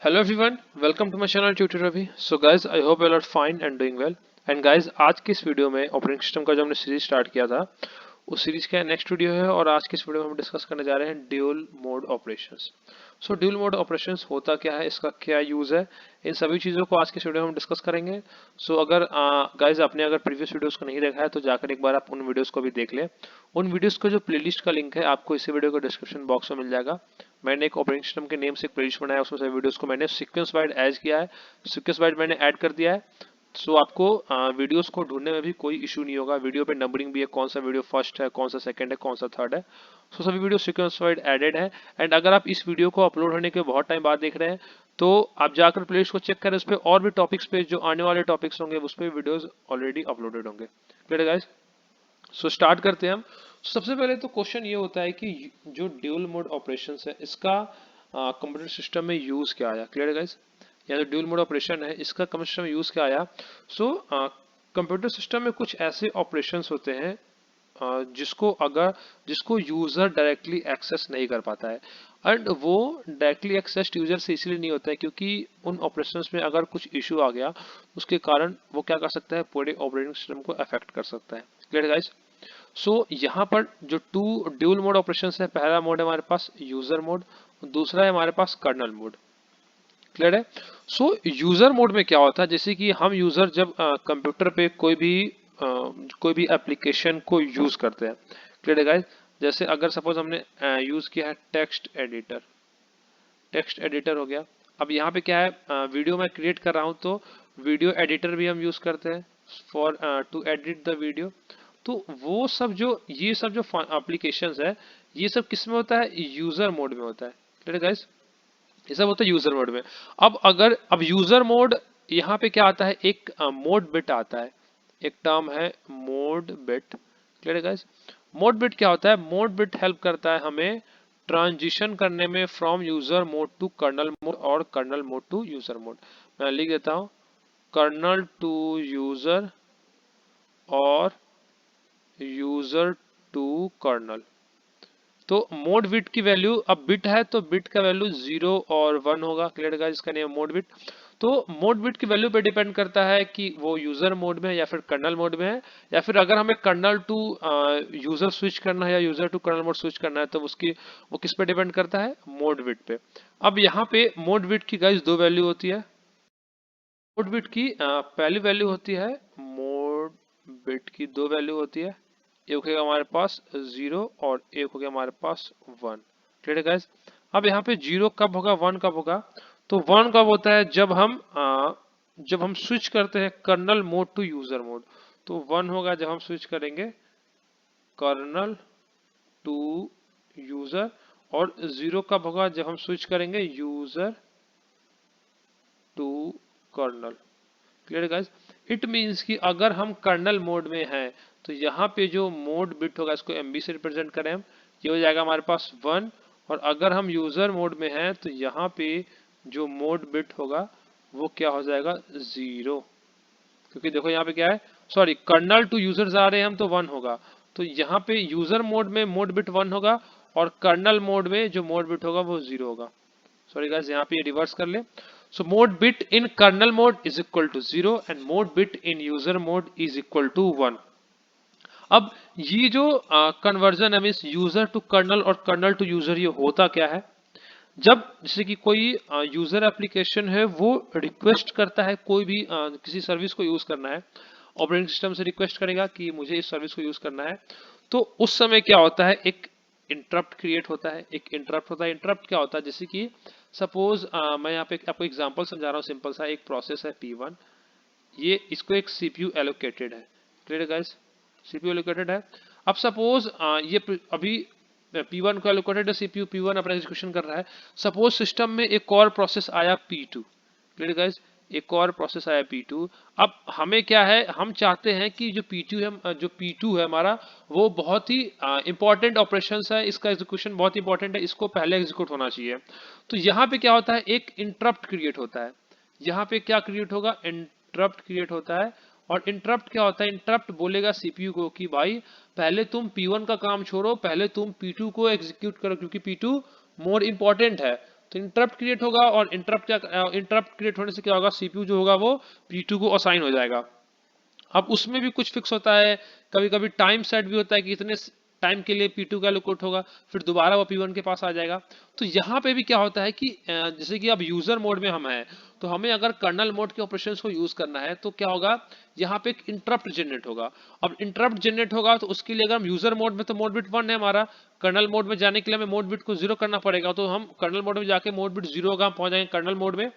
Hello everyone, welcome to my channel Tutor Ravi. So guys, I hope you all are fine and doing well. And guys, आज की इस video में operating system का जो हमने series start किया था उस सीरीज का नेक्स्ट वीडियो है और आज की इस वीडियो में हम डिस्कस करने जा रहे हैं ड्यूल मोड ऑपरेशंस। सो ड्यूल मोड ऑपरेशंस होता क्या है, इसका क्या यूज है, इन सभी चीज़ों को आज की इस वीडियो में हम डिस्कस करेंगे। सो अगर गाइज आपने अगर प्रीवियस वीडियोस को नहीं देखा है तो जाकर एक बार आप उन वीडियोस को भी देख लें। उन वीडियोस को जो प्लेलिस्ट का लिंक है आपको इसी वीडियो को डिस्क्रिप्शन बॉक्स में मिल जाएगा। मैंने एक ऑपरेटिंग सिस्टम के नेम से एक प्लेलिस्ट बनाया, उसमें से वीडियोस को मैंने सीक्वेंस वाइज ऐड किया है, सीक्वेंस वाइज मैंने ऐड कर दिया है। सो आपको वीडियोस को ढूंढने में भी कोई इशू नहीं होगा। वीडियो पे नंबरिंग भी है, कौन सा वीडियो फर्स्ट है, कौन सा सेकंड है, कौन सा थर्ड है। सो सभी वीडियो सीक्वेंस वाइज एडेड है। एंड अगर आप इस वीडियो को अपलोड होने के बहुत टाइम बाद देख रहे हैं तो आप जाकर प्लेलिस्ट को चेक करें, उस पर और भी टॉपिक्स पे जो आने वाले टॉपिक्स होंगे उस पर वीडियोज ऑलरेडी अपलोडेड होंगे। क्लियर है गाइस? सो स्टार्ट करते हैं हम। सबसे पहले तो क्वेश्चन ये होता है कि जो ड्यूल मोड ऑपरेशन है इसका कंप्यूटर सिस्टम में यूज क्या आया। क्लियर है गाइस? या जो ड्यूल मोड ऑपरेशन है इसका कंप्यूटर सिस्टम में यूज क्या आया। सो कंप्यूटर सिस्टम में कुछ ऐसे ऑपरेशंस होते हैं जिसको यूजर डायरेक्टली एक्सेस नहीं कर पाता है। एंड वो डायरेक्टली एक्सेस यूजर से इसलिए नहीं होता है क्योंकि उन ऑपरेशंस में अगर कुछ इशू आ गया उसके कारण वो क्या कर सकता है, पूरे ऑपरेटिंग सिस्टम को अफेक्ट कर सकता है। Clear guys? सो यहाँ पर जो टू ड्यूल मोड ऑपरेशन है, पहला मोड है हमारे पास यूजर मोड, दूसरा है हमारे पास कर्नल मोड। क्लियर है? सो यूजर मोड में क्या होता है, जैसे कि हम यूजर जब कंप्यूटर पे कोई भी एप्लीकेशन को यूज करते हैं। क्लियर है गाइस? जैसे अगर सपोज हमने यूज किया है टेक्स्ट एडिटर, टेक्स्ट एडिटर हो गया। अब यहाँ पे क्या है, वीडियो मैं क्रिएट कर रहा हूँ तो वीडियो एडिटर भी हम यूज करते हैं for to edit the video. तो वो सब जो ये सब जो एप्लीकेशंस है ये सब किस में होता है, यूजर मोड में होता है। Clear guys? ये सब होता है यूजर मोड में। अब यूजर मोड यहाँ पे क्या आता है, एक मोड बिट आता है, एक टर्म है मोड बिट। क्लियर है गाइस? मोड बिट क्या होता है, मोड बिट हेल्प करता है हमें ट्रांजिशन करने में from user mode to kernel mode और kernel mode to user mode. मैं लिख देता हूँ, कर्नल टू यूजर और यूजर टू कर्नल। तो मोड बिट की वैल्यू, अब बिट है तो बिट का वैल्यू 0 और 1 होगा। Clear guys? इसका नेम मोड बिट। तो मोड बिट की वैल्यू पे डिपेंड करता है कि वो यूजर मोड में है या फिर कर्नल मोड में है, या फिर अगर हमें कर्नल टू यूजर स्विच करना है या user to kernel mode switch करना है तो उसकी वो किस पे डिपेंड करता है, मोड बिट पे। अब यहाँ पे मोड बिट की गाइस दो वैल्यू होती है। मोड बिट की पहली वैल्यू होती है, मोड बिट की दो वैल्यू होती है, एक हो गया हमारे पास 0 और एक हो गया हमारे पास 1। ठीक है गाइस? अब यहाँ पे 0 कब होगा, 1 कब होगा, तो 1 कब होता है जब हम स्विच करते हैं kernel mode to user mode. तो 1 होगा जब हम स्विच करेंगे कर्नल टू यूजर, और 0 कब होगा जब हम स्विच करेंगे user to kernel. Clear guys? It means कि अगर हम कर्नल मोड में हैं तो यहाँ पे जो मोड बिट होगा इसको एमबी से रिप्रेजेंट करें हम, ये हो जाएगा हमारे पास 1। और अगर हम यूजर मोड में हैं तो यहाँ पे जो मोड बिट होगा वो क्या हो जाएगा, 0। क्योंकि देखो यहाँ पे क्या है, सॉरी, कर्नल टू यूजर्स आ रहे हैं हम तो 1 होगा। तो यहाँ पे यूजर मोड में मोड बिट 1 होगा और कर्नल मोड में जो मोड बिट होगा वो 0 होगा। सॉरी गाइस, यहाँ पे ये रिवर्स कर ले। So mode bit in kernel mode is equal to 0 and mode bit in user mode is equal to 1। अब ये जो कन्वर्जन है मीन्स यूजर टू कर्नल और कर्नल टू यूजर, ये होता क्या है, जब जैसे कि कोई यूजर एप्लीकेशन है वो रिक्वेस्ट करता है कोई भी किसी सर्विस को यूज करना है, ऑपरेटिंग सिस्टम से रिक्वेस्ट करेगा कि मुझे इस सर्विस को यूज करना है। तो उस समय क्या होता है, एक इंटरप्ट क्रिएट होता है, एक इंटरप्ट होता है। इंटरप्ट क्या होता है, जैसे कि सपोज मैं यहाँ पे आपको एग्जांपल समझा रहा हूँ, सिंपल सा एक प्रोसेस है P1, ये इसको एक सीपीयू एलोकेटेड है। Clear guys? सीपीयू एलोकेटेड है। अब सपोज ये अभी P1 को एलोकेटेड है सीपीयू, P1 अपना एग्जीक्यूशन कर रहा है। सपोज सिस्टम में एक और प्रोसेस आया P2। Clear guys? एक और प्रोसेस आया P2। अब हमें क्या है, हम चाहते हैं कि जो P2 है हमारा, वो बहुत ही इंपॉर्टेंट ऑपरेशंस है, इसका एग्जीक्यूशन बहुत इंपॉर्टेंट है, इसको पहले एग्जीक्यूट होना चाहिए। तो यहाँ पे क्या होता है, एक इंटरप्ट क्रिएट होता है। यहाँ पे क्या क्रिएट होगा, इंटरप्ट क्रिएट होता है। और इंटरप्ट क्या होता है, इंटरप्ट बोलेगा सीपीयू को कि भाई पहले तुम P1 का काम छोड़ो, पहले तुम P2 को एग्जीक्यूट करो क्योंकि P2 मोर इंपॉर्टेंट है। तो इंटरप्ट क्रिएट होगा और इंटरप्ट क्रिएट होने से क्या होगा, सीपीयू जो होगा वो P2 को असाइन हो जाएगा। अब उसमें भी कुछ फिक्स होता है, कभी कभी टाइम सेट भी होता है कि इतने टाइम के लिए P2 का एलोकेट होगा, फिर दोबारा वो P1 के पास आ जाएगा। तो यहाँ पे भी क्या होता है कि जैसे कि अब यूजर मोड में हम हैं, तो हमें अगर कर्नल मोड के ऑपरेशंस को यूज करना है तो क्या होगा, यहाँ पे एक इंटरप्ट जनरेट होगा। अब इंटरप्ट जनरेट होगा तो उसके लिए अगर हम यूजर मोड में, तो मोड बिट 1 है हमारा, कर्नल मोड में जाने के लिए हमें मोड बिट को 0 करना पड़ेगा, तो हम कर्नल मोड में जाके मोड बिट 0 होगा, हम पहुंच जाएंगे कर्नल मोड में।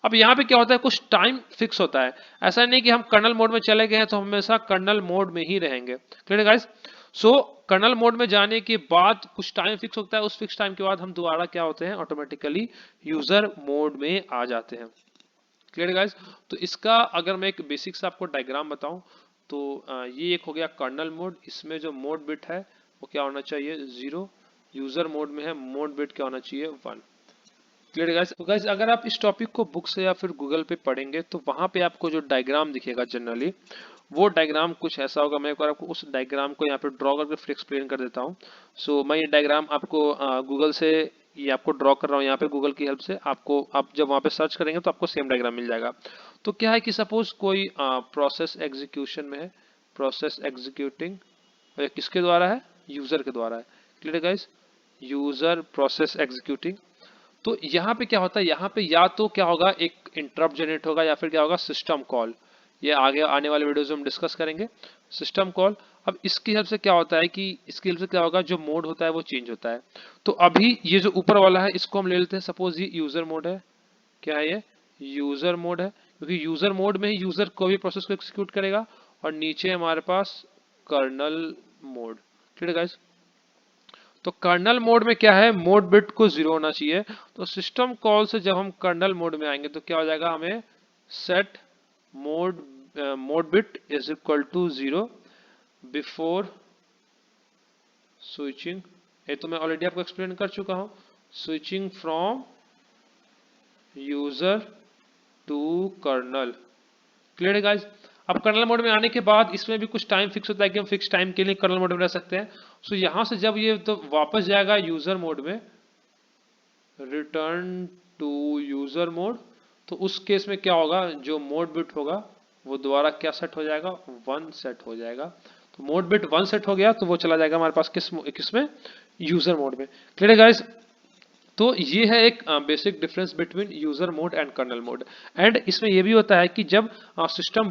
अब यहाँ पे क्या होता है, कुछ टाइम फिक्स होता है, ऐसा नहीं कि हम कर्नल मोड में चले गए हैं तो हमेशा कर्नल मोड में ही रहेंगे। क्लियर है गाइस? सो कर्नल मोड में जाने के बाद कुछ टाइम फिक्स होता है, उस फिक्स टाइम के बाद हम दोबारा क्या होते हैं, ऑटोमेटिकली यूजर मोड में आ जाते हैं। Clear guys? तो इसका अगर मैं एक बेसिक सा आपको डायग्राम बताऊं तो ये एक हो गया कर्नल मोड, इसमें जो मोड बिट है वो क्या होना चाहिए, 0। यूजर मोड में है, मोड बिट क्या होना चाहिए, 1। Clear guys? तो गाइस अगर आप इस टॉपिक को बुक से या फिर गूगल पे पढ़ेंगे तो वहां पे आपको जो डायग्राम दिखेगा जनरली, वो डायग्राम कुछ ऐसा होगा। मैं एक बार आपको उस डायग्राम को यहाँ पे ड्रॉ करके फिर एक्सप्लेन कर देता हूँ। सो मैं ये डायग्राम आपको गूगल से ये आपको ड्रॉ कर रहा हूँ यहाँ पे गूगल की हेल्प से। आपको आप जब वहाँ पे सर्च करेंगे तो आपको सेम डायग्राम मिल जाएगा। तो क्या है कि सपोज कोई प्रोसेस एग्जीक्यूशन में है, प्रोसेस एग्जीक्यूटिंग किसके द्वारा है, यूजर के द्वारा है। Clear guys? User process executing. तो यहाँ पे क्या होता है, यहाँ पे या तो क्या होगा, एक इंटरप्ट जनरेट होगा या फिर क्या होगा, सिस्टम कॉल। ये आगे आने वाले वीडियोस में हम डिस्कस करेंगे सिस्टम कॉल। अब इसकी हेल्प से क्या होता है कि इसकी हेल्प से क्या होगा, जो मोड होता है वो चेंज होता है। तो अभी ये जो ऊपर वाला है इसको हम ले लेते हैं, सपोज ये यूजर मोड है। क्या है ये, यूजर मोड है, क्योंकि यूजर मोड में ही यूजर कोई भी प्रोसेस को एग्जीक्यूट करेगा। और नीचे हमारे पास कर्नल मोड। ठीक है गाइस? तो कर्नल मोड में क्या है, मोड बिट को 0 होना चाहिए। तो सिस्टम कॉल से जब हम कर्नल मोड में आएंगे तो क्या हो जाएगा, हमें set mode mode bit is equal to 0 before switching. ये तो मैं ऑलरेडी आपको एक्सप्लेन कर चुका हूं, switching from user to kernel. Clear है गाइस? अब कर्नल मोड में आने के बाद इसमें भी कुछ टाइम फिक्स होता है कि हम फिक्स टाइम के लिए कर्नल मोड में रह सकते हैं। सो यहां से जब ये तो वापस जाएगा यूजर मोड में, रिटर्न टू यूजर मोड, तो उस केस में क्या होगा, जो मोड बिट होगा वो दोबारा क्या सेट हो जाएगा, 1 सेट हो जाएगा। तो मोड बिट 1 सेट हो गया तो वो चला जाएगा हमारे पास किसमें, यूजर मोड में। क्लियर है गाइस? तो ये है एक basic difference between user mode and kernel mode. And इसमें ये भी होता है कि जब सिस्टम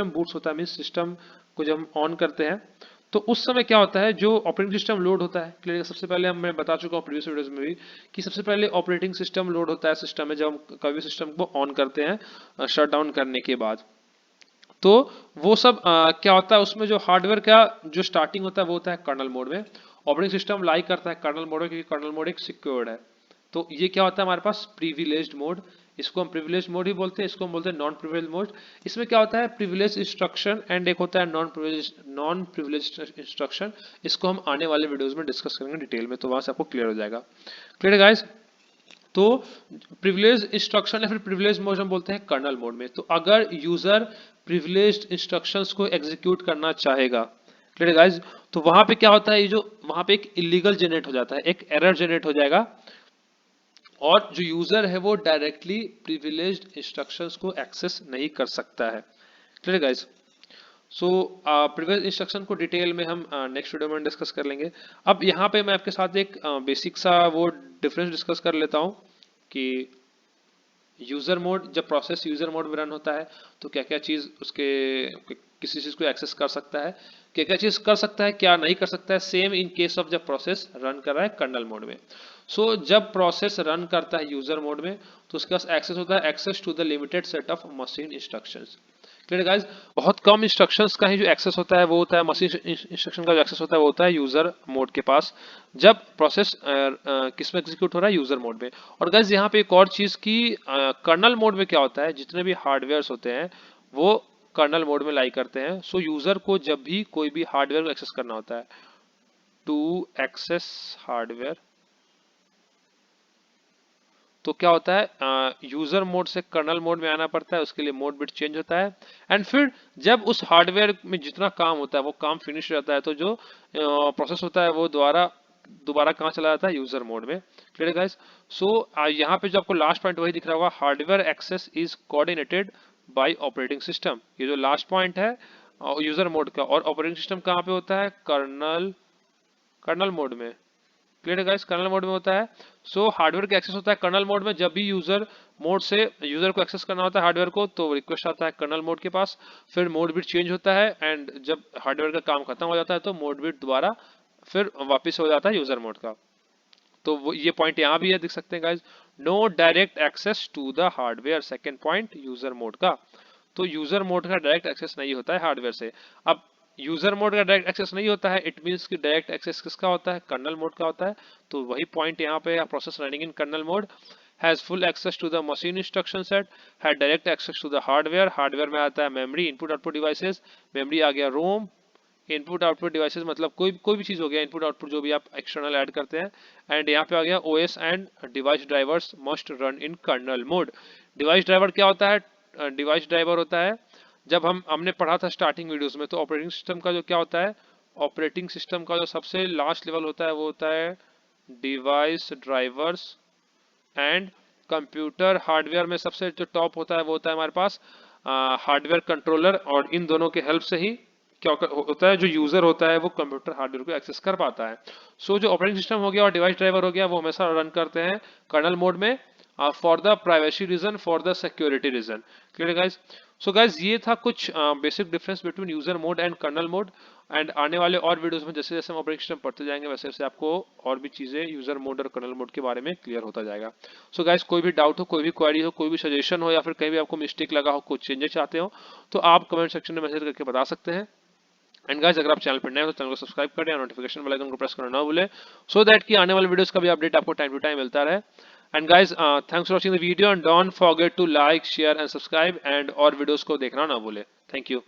बूट्स होता है, मीन सिस्टम को जब हम ऑन करते हैं तो उस समय क्या होता है, जो ऑपरेटिंग सिस्टम लोड होता है। क्लियर? सबसे पहले मैं बता चुका हूँ प्रीवियस वीडियोस में भी कि सबसे पहले ऑपरेटिंग सिस्टम लोड होता है सिस्टम में, जब हम कभी सिस्टम को ऑन करते हैं शट डाउन करने के बाद। तो वो सब क्या होता है, उसमें जो हार्डवेयर का जो स्टार्टिंग होता है वो होता है कर्नल मोड में। ऑपरेटिंग सिस्टम लाई करता है कर्नल मोड में, क्योंकि कर्नल मोड एक सिक्योर्ड है। तो ये क्या होता है हमारे पास, प्रिविलेज्ड मोड। इसको हम प्रिविलेज्ड मोड ही बोलते हैं, इसको हम बोलते हैं नॉन प्रिविलेज्ड मोड। इसमें क्या होता है, प्रिविलेज्ड इंस्ट्रक्शन एंड एक होता है नॉन प्रिविलेज्ड इंस्ट्रक्शन। इसको हम आने वाले वीडियोस में डिस्कस करेंगे डिटेल में, तो वहां से आपको क्लियर हो जाएगा। क्लियर है गाइस? तो प्रिविलेज इंस्ट्रक्शन या फिर प्रिविलेज मोड हम बोलते हैं कर्नल मोड में। तो अगर यूजर प्रिविलेज्ड इंस्ट्रक्शंस को एग्जीक्यूट करना चाहेगा, क्लियर गाइस, तो वहां पे क्या होता है, ये जो वहां पे एक इलीगल जनरेट हो जाता है, एक एरर जनरेट हो जाएगा, और जो यूजर है वो डायरेक्टली प्रिविलेज्ड इंस्ट्रक्शंस को एक्सेस नहीं कर सकता है। Clear guys? So privilege instruction को डिटेल में हम नेक्स्ट वीडियो में डिस्कस कर लेंगे। अब यहाँ पे मैं आपके साथ एक बेसिक सा वो डिफरेंस डिस्कस कर लेता हूँ कि यूजर मोड, जब प्रोसेस यूजर मोड में रन होता है तो क्या क्या चीज उसके किसी चीज को एक्सेस कर सकता है, क्या क्या चीज कर सकता है, क्या नहीं कर सकता है। सेम इन केस ऑफ जब प्रोसेस रन कर रहा है कर्नल मोड में। सो जब प्रोसेस रन करता है यूजर मोड में तो उसके पास एक्सेस होता है, access to the limited set of machine instructions. Clear guys? बहुत कम इंस्ट्रक्शंस का ही जो एक्सेस होता है वो होता है, मशीन इंस्ट्रक्शन का जो एक्सेस होता है वो होता है यूजर मोड के पास, जब प्रोसेस किस में एग्जीक्यूट हो रहा है, यूजर मोड में। और गाइस यहाँ पे एक और चीज की, कर्नल मोड में क्या होता है, जितने भी हार्डवेयर होते हैं वो कर्नल मोड में लाई करते हैं। सो यूजर को जब भी कोई भी हार्डवेयर को एक्सेस करना होता है, टू एक्सेस हार्डवेयर, तो क्या होता है, यूजर मोड से कर्नल मोड में आना पड़ता है, उसके लिए मोड बिट चेंज होता है। एंड फिर जब उस हार्डवेयर में जितना काम होता है वो काम फिनिश रहता है, तो जो प्रोसेस होता है वो दोबारा दोबारा कहाँ चला जाता है, यूजर मोड में। Clear guys. सो यहाँ पे जो आपको लास्ट पॉइंट वही दिख रहा होगा, hardware access is coordinated by operating system. ये जो लास्ट पॉइंट है यूजर मोड का, और ऑपरेटिंग सिस्टम कहाँ पे होता है, कर्नल मोड में। क्लियर है गाइस, कर्नल मोड में होता है। सो हार्डवेयर का एक्सेस होता है कर्नल मोड में। जब भी यूजर मोड से यूजर को एक्सेस करना होता है हार्डवेयर को, तो रिक्वेस्ट आता है कर्नल मोड के पास, फिर मोड बिट चेंज होता है, एंड जब हार्डवेयर का काम खत्म हो जाता है तो मोड बिट दोबारा फिर वापस हो जाता है यूजर मोड का। तो वो ये पॉइंट यहाँ भी है, देख सकते हैं guys, no direct access to the hardware, second point user mode का। तो यूजर मोड का डायरेक्ट एक्सेस नहीं होता है हार्डवेयर से। अब यूजर मोड का डायरेक्ट एक्सेस नहीं होता है, इट मींस कि डायरेक्ट एक्सेस किसका होता है, कर्नल मोड का होता है। तो वही पॉइंट यहाँ पे, process running in kernel mode has full access to the machine instruction set, had direct access to the hardware. Hardware में आता है memory, input output devices, memory आ गया रोम, इनपुट आउटपुट डिवाइसेस मतलब कोई भी चीज हो गया, इनपुट आउटपुट जो भी आप एक्सटर्नल ऐड करते हैं। एंड यहाँ पे आ गया OS and device drivers must run in kernel mode. Device driver क्या होता है, डिवाइस ड्राइवर होता है, जब हमने पढ़ा था स्टार्टिंग वीडियोस में, तो ऑपरेटिंग सिस्टम का जो क्या होता है, ऑपरेटिंग सिस्टम का जो सबसे लास्ट लेवल होता है वो होता है device drivers. And computer hardware में सबसे जो टॉप होता है वो होता है हमारे पास हार्डवेयर कंट्रोलर, और इन दोनों के हेल्प से ही क्या होता है, जो यूजर होता है वो कंप्यूटर हार्डवेयर को एक्सेस कर पाता है। सो जो ऑपरेटिंग सिस्टम हो गया और डिवाइस ड्राइवर हो गया, वो हमेशा रन करते हैं कर्नल मोड में, for the privacy reason, for the security reason. Clear guys. So guys, ये था कुछ basic difference between user mode and kernel mode. And आने वाले और वीडियोस में जैसे जैसे हम ऑपरेटिंग सिस्टम पढ़ते जाएंगे, वैसे वैसे आपको और भी चीजें यूजर मोड और कर्नल मोड के बारे में क्लियर होता जाएगा। सो गाइस, कोई भी डाउट हो, कोई भी क्वेरी हो, कोई भी सजेशन हो, या फिर कहीं भी आपको मिस्टेक लगा हो, कुछ चेंजेस चाहते हो, तो आप कमेंट सेक्शन में मैसेज करके बता सकते हैं। एंड गाइस, अगर आप चैनल पर नए हो तो चैनल को सब्सक्राइब करें और नोटिफिकेशन बेल आइकन को प्रेस करना ना भूलें, सो दैट कि आने वाले वीडियोस का भी अपडेट आपको टाइम टू टाइम मिलता रहे। And guys, thanks for watching the video, and don't forget to like, share and subscribe, and और वीडियोस को देखना ना भूलें। Thank you.